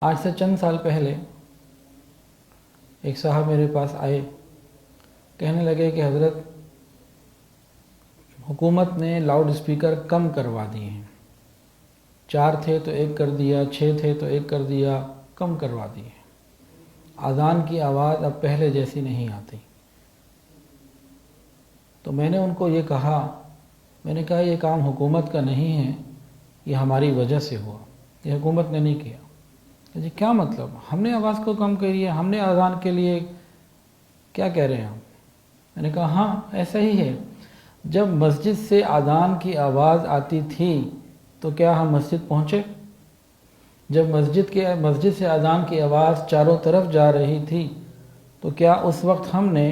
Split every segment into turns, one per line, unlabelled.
آج سے چند سال پہلے ایک صاحب میرے پاس آئے، کہنے لگے کہ حضرت حکومت نے لاؤڈ اسپیکر کم کروا دیے ہیں، 4 تھے تو 1 کر دیا، 6 تھے تو 1 کر دیا، کم کروا دیے، اذان کی آواز اب پہلے جیسی نہیں آتی۔ تو میں نے ان کو یہ کہا، میں نے کہا یہ کام حکومت کا نہیں ہے، یہ ہماری وجہ سے ہوا، یہ حکومت نے نہیں کیا۔ جی کیا مطلب؟ ہم نے آواز کو کم کری ہے، ہم نے اذان کے لیے کیا کہہ رہے ہیں ہم؟ میں نے کہا ہاں ایسا ہی ہے، جب مسجد سے اذان کی آواز آتی تھی تو کیا ہم مسجد پہنچے؟ جب مسجد سے اذان کی آواز چاروں طرف جا رہی تھی تو کیا اس وقت ہم نے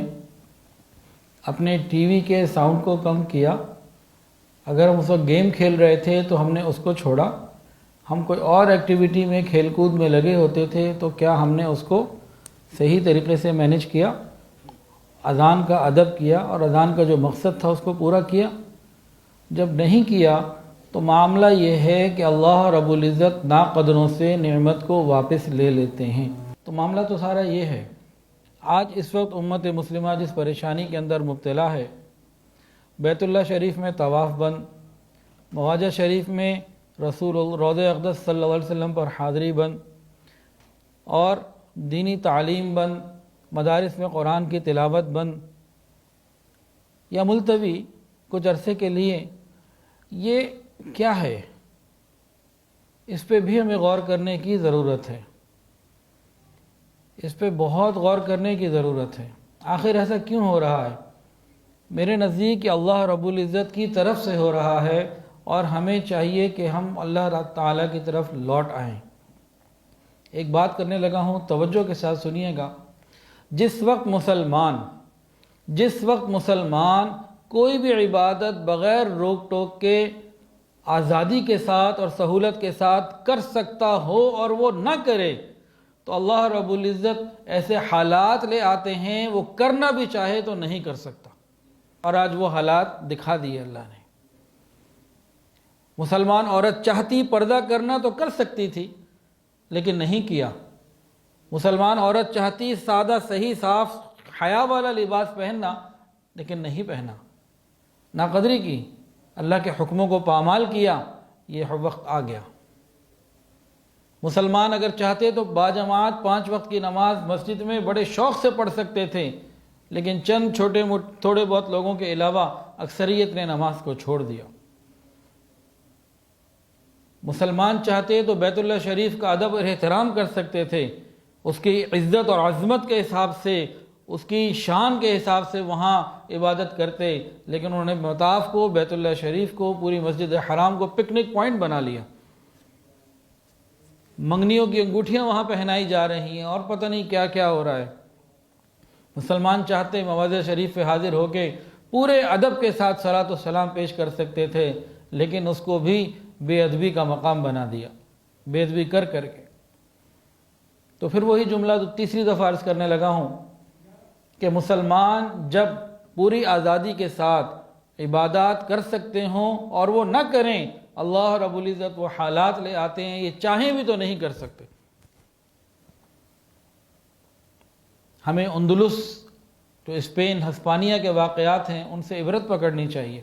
اپنے ٹی وی کے ساؤنڈ کو کم کیا؟ اگر ہم اس وقت گیم کھیل رہے تھے تو ہم نے اس کو چھوڑا، ہم کوئی اور ایکٹیویٹی میں کھیل کود میں لگے ہوتے تھے تو کیا ہم نے اس کو صحیح طریقے سے مینیج کیا، اذان کا ادب کیا اور اذان کا جو مقصد تھا اس کو پورا کیا؟ جب نہیں کیا تو معاملہ یہ ہے کہ اللہ رب العزت ناقدروں سے نعمت کو واپس لے لیتے ہیں۔ تو معاملہ تو سارا یہ ہے، آج اس وقت امت مسلمہ جس پریشانی کے اندر مبتلا ہے، بیت اللہ شریف میں طواف بند، مواجہ شریف میں روضہ اقدس صلی اللہ علیہ وسلم پر حاضری بند، اور دینی تعلیم بند، مدارس میں قرآن کی تلاوت بند یا ملتوی کچھ عرصے کے لیے، یہ کیا ہے؟ اس پہ بھی ہمیں غور کرنے کی ضرورت ہے، اس پہ بہت غور کرنے کی ضرورت ہے۔ آخر ایسا کیوں ہو رہا ہے؟ میرے نزدیک کہ اللہ رب العزت کی طرف سے ہو رہا ہے، اور ہمیں چاہیے کہ ہم اللہ تعالیٰ کی طرف لوٹ آئیں۔ ایک بات کرنے لگا ہوں، توجہ کے ساتھ سنیے گا۔ جس وقت مسلمان کوئی بھی عبادت بغیر روک ٹوک کے آزادی کے ساتھ اور سہولت کے ساتھ کر سکتا ہو اور وہ نہ کرے تو اللہ رب العزت ایسے حالات لے آتے ہیں وہ کرنا بھی چاہے تو نہیں کر سکتا، اور آج وہ حالات دکھا دیے اللہ نے۔ مسلمان عورت چاہتی پردہ کرنا تو کر سکتی تھی لیکن نہیں کیا۔ مسلمان عورت چاہتی سادہ صحیح صاف حیا والا لباس پہننا لیکن نہیں پہنا، ناقدری کی، اللہ کے حکموں کو پامال کیا۔ یہ وقت آ گیا۔ مسلمان اگر چاہتے تو باجماعت 5 وقت کی نماز مسجد میں بڑے شوق سے پڑھ سکتے تھے، لیکن چند تھوڑے بہت لوگوں کے علاوہ اکثریت نے نماز کو چھوڑ دیا۔ مسلمان چاہتے تو بیت اللہ شریف کا ادب اور احترام کر سکتے تھے، اس کی عزت اور عظمت کے حساب سے، اس کی شان کے حساب سے وہاں عبادت کرتے، لیکن انہوں نے مطاف کو، بیت اللہ شریف کو، پوری مسجد حرام کو پکنک پوائنٹ بنا لیا۔ منگنیوں کی انگوٹھیاں وہاں پہنائی جا رہی ہیں اور پتہ نہیں کیا کیا ہو رہا ہے۔ مسلمان چاہتے مواضع شریف پہ حاضر ہو کے پورے ادب کے ساتھ صلاۃ و سلام پیش کر سکتے تھے، لیکن اس کو بھی بے ادبی کا مقام بنا دیا، بے ادبی کر کے۔ تو پھر وہی جملہ تیسری دفعہ عرض کرنے لگا ہوں کہ مسلمان جب پوری آزادی کے ساتھ عبادات کر سکتے ہوں اور وہ نہ کریں، اللہ رب العزت وہ حالات لے آتے ہیں، یہ چاہیں بھی تو نہیں کر سکتے۔ ہمیں اندلس جو اسپین ہسپانیہ کے واقعات ہیں ان سے عبرت پکڑنی چاہیے۔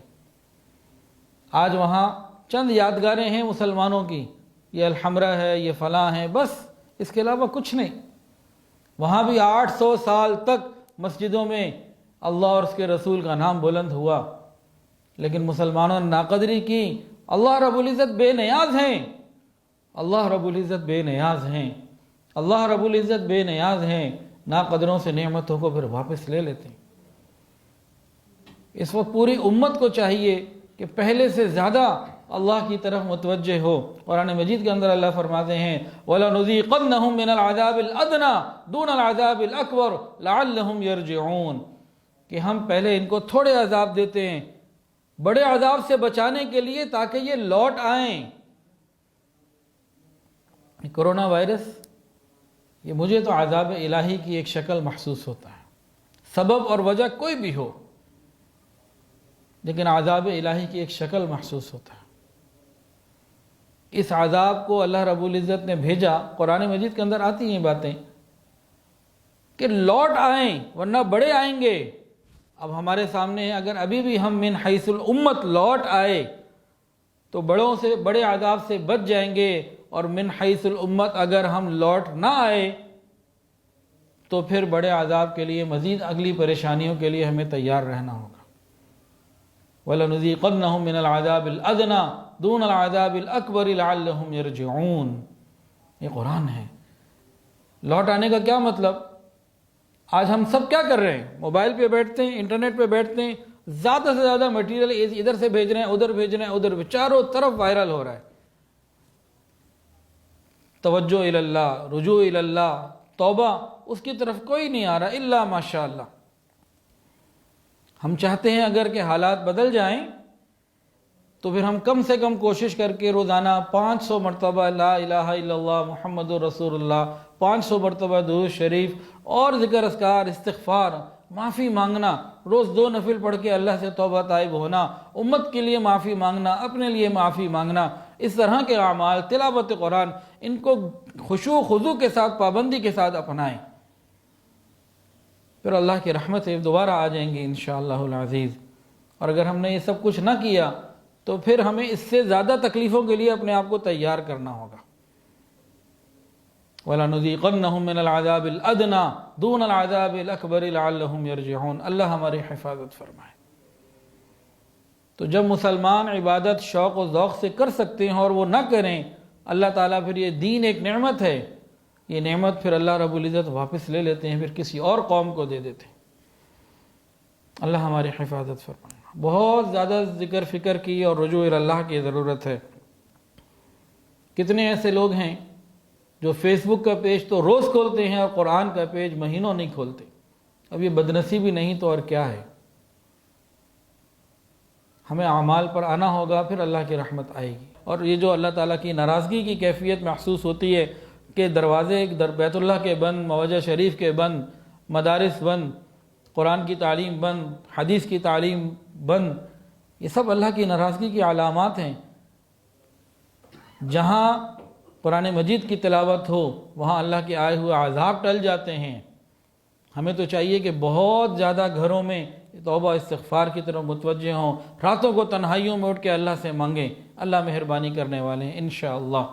آج وہاں چند یادگاریں ہیں مسلمانوں کی، یہ الحمرہ ہے، یہ فلاں ہے، بس اس کے علاوہ کچھ نہیں۔ وہاں بھی 800 سال تک مسجدوں میں اللہ اور اس کے رسول کا نام بلند ہوا، لیکن مسلمانوں نے ناقدری کی۔ اللہ رب العزت بے نیاز ہیں، اللہ رب العزت بے نیاز ہیں، اللہ رب العزت بے نیاز ہیں، ناقدروں سے نعمتوں کو پھر واپس لے لیتے ہیں۔ اس وقت پوری امت کو چاہیے کہ پہلے سے زیادہ اللہ کی طرف متوجہ ہو۔ قرآن مجید کے اندر اللہ فرماتے ہیں وَلَنُذِيقَنَّهُم مِّنَ الْعَذَابِ الْأَدْنَىٰ دُونَ الْعَذَابِ الْأَكْبَرِ لَعَلَّهُمْ يَرْجِعُونَ، کہ ہم پہلے ان کو تھوڑے عذاب دیتے ہیں بڑے عذاب سے بچانے کے لیے تاکہ یہ لوٹ آئیں۔ کرونا وائرس، یہ مجھے تو عذاب الہی کی ایک شکل محسوس ہوتا ہے، سبب اور وجہ کوئی بھی ہو، لیکن عذاب الہی کی ایک شکل محسوس ہوتا ہے اس عذاب کو اللہ رب العزت نے بھیجا، قرآن مجید کے اندر آتی ہیں باتیں کہ لوٹ آئیں ورنہ بڑے آئیں گے۔ اب ہمارے سامنے ہے، اگر ابھی بھی ہم من حیث الامت لوٹ آئے تو بڑوں سے بڑے عذاب سے بچ جائیں گے، اور من حیث الامت اگر ہم لوٹ نہ آئے تو پھر بڑے عذاب کے لیے، مزید اگلی پریشانیوں کے لیے ہمیں تیار رہنا ہوگا۔ وَلَنُذِيقَنَّهُم مِّنَ الْعَذَابِ الْأَدْنَىٰ دُونَ الْعَذَابِ الْأَكْبَرِ لَعَلَّهُمْ يَرْجِعُونَ۔ یہ قرآن ہے۔ لوٹ آنے کا کیا مطلب؟ آج ہم سب کیا کر رہے ہیں؟ موبائل پہ بیٹھتے ہیں، انٹرنیٹ پہ بیٹھتے ہیں، زیادہ سے زیادہ مٹیریل ادھر سے بھیج رہے ہیں، ادھر بھیج رہے ہیں، ادھر چاروں طرف وائرل ہو رہا ہے۔ توجہ الی اللہ، رجوع الی اللہ، توبہ، اس کی طرف کوئی نہیں آ رہا الا ماشاءاللہ۔ ہم چاہتے ہیں اگر کہ حالات بدل جائیں تو پھر ہم کم سے کم کوشش کر کے روزانہ 500 مرتبہ لا الہ الا اللہ محمد رسول اللہ، 500 مرتبہ درود شریف اور ذکر اذکار، استغفار، معافی مانگنا، روز 2 نفل پڑھ کے اللہ سے توبہ طائب ہونا، امت کے لیے معافی مانگنا، اپنے لیے معافی مانگنا، اس طرح کے اعمال، تلاوت قرآن، ان کو خشوع خضوع کے ساتھ، پابندی کے ساتھ اپنائیں، پھر اللہ کی رحمت سے دوبارہ آ جائیں گے انشاءاللہ العزیز۔ اور اگر ہم نے یہ سب کچھ نہ کیا تو پھر ہمیں اس سے زیادہ تکلیفوں کے لیے اپنے آپ کو تیار کرنا ہوگا۔ وَلَنُذِيقَنَّهُم مِّنَ الْعَذَابِ الْأَدْنَىٰ دُونَ الْعَذَابِ الْأَكْبَرِ لَعَلَّهُمْ يَرْجِعُونَ۔ اللہ ہماری حفاظت فرمائے۔ تو جب مسلمان عبادت شوق و ذوق سے کر سکتے ہیں اور وہ نہ کریں، اللہ تعالیٰ پھر یہ دین ایک نعمت ہے، یہ نعمت پھر اللہ رب العزت واپس لے لیتے ہیں، پھر کسی اور قوم کو دے دیتے ہیں۔ اللہ ہماری حفاظت فرمائے۔ بہت زیادہ ذکر فکر کی اور رجوع اللہ کی ضرورت ہے۔ کتنے ایسے لوگ ہیں جو فیس بک کا پیج تو روز کھولتے ہیں اور قرآن کا پیج مہینوں نہیں کھولتے۔ اب یہ بدنصیبی نہیں تو اور کیا ہے؟ ہمیں اعمال پر آنا ہوگا، پھر اللہ کی رحمت آئے گی۔ اور یہ جو اللہ تعالیٰ کی ناراضگی کی کیفیت محسوس ہوتی ہے کہ دروازے بیت اللہ کے بند، موجہ شریف کے بند، مدارس بند، قرآن کی تعلیم بند، حدیث کی تعلیم بند، یہ سب اللہ کی ناراضگی کی علامات ہیں۔ جہاں قرآن مجید کی تلاوت ہو وہاں اللہ کے آئے ہوئے عذاب ٹل جاتے ہیں۔ ہمیں تو چاہیے کہ بہت زیادہ گھروں میں توبہ استغفار کی طرف متوجہ ہوں، راتوں کو تنہائیوں میں اٹھ کے اللہ سے مانگیں، اللہ مہربانی کرنے والے ہیں انشاءاللہ۔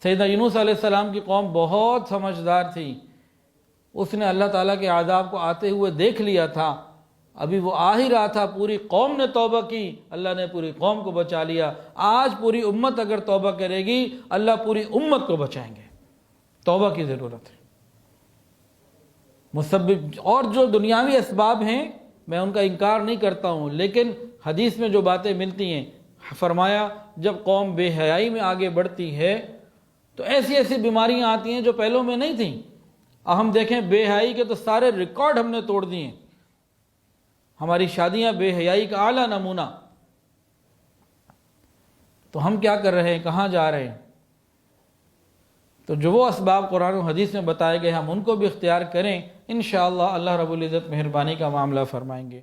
سیدنا یونس علیہ السلام کی قوم بہت سمجھدار تھی، اس نے اللہ تعالیٰ کے عذاب کو آتے ہوئے دیکھ لیا تھا، ابھی وہ آ ہی رہا تھا، پوری قوم نے توبہ کی، اللہ نے پوری قوم کو بچا لیا۔ آج پوری امت اگر توبہ کرے گی اللہ پوری امت کو بچائیں گے۔ توبہ کی ضرورت ہے۔ مسبب اور جو دنیاوی اسباب ہیں میں ان کا انکار نہیں کرتا ہوں، لیکن حدیث میں جو باتیں ملتی ہیں، فرمایا جب قوم بے حیائی میں آگے بڑھتی ہے تو ایسی ایسی بیماریاں آتی ہیں جو پہلوں میں نہیں تھیں۔ ہم دیکھیں بے حیائی کے تو سارے ریکارڈ ہم نے توڑ دیے، ہماری شادیاں بے حیائی کا اعلیٰ نمونہ۔ تو ہم کیا کر رہے ہیں، کہاں جا رہے ہیں؟ تو جو وہ اسباب قرآن و حدیث میں بتائے گئے ہم ان کو بھی اختیار کریں، انشاءاللہ اللہ رب العزت مہربانی کا معاملہ فرمائیں گے۔